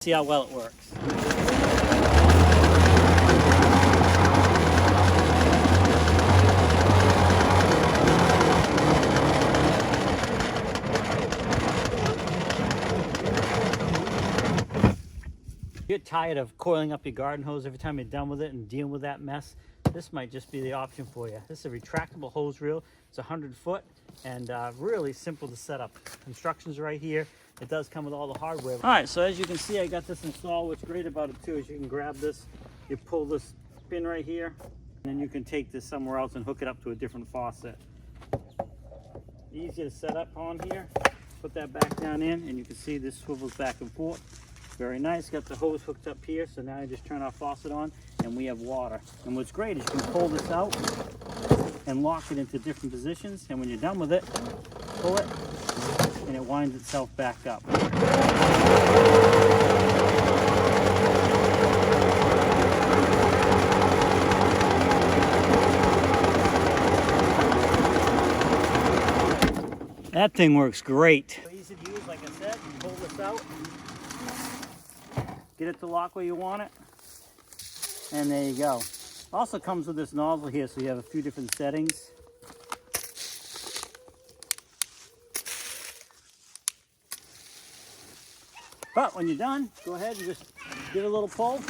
See how well it works. If you're tired of coiling up your garden hose every time you're done with it and dealing with that mess, this might just be the option for you. This is a retractable hose reel. It's 100 foot and really simple to set up. Instructions right here. It does come with all the hardware. All right, so as you can see, I got this installed. What's great about it too is you can grab this, you pull this pin right here, and then you can take this somewhere else and hook it up to a different faucet. Easy to set up on here. Put that back down in, and you can see this swivels back and forth. Very nice. Got the hose hooked up here, so now I just turn our faucet on, and we have water. And what's great is you can pull this out and lock it into different positions, and when you're done with it, pull it, and it winds itself back up. That thing works great. Easy to use, like I said. You pull this out, get it to lock where you want it, and there you go. Also comes with this nozzle here, so you have a few different settings. But when you're done, go ahead and just give it a little pull.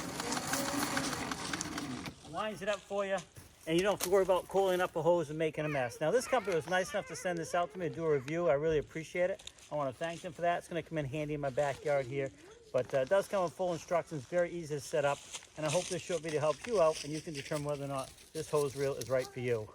Lines it up for you, and you don't have to worry about coiling up a hose and making a mess. Now, this company was nice enough to send this out to me to do a review. I really appreciate it. I want to thank them for that. It's going to come in handy in my backyard here. But it does come with full instructions, very easy to set up. And I hope this short video helps you out, and you can determine whether or not this hose reel is right for you.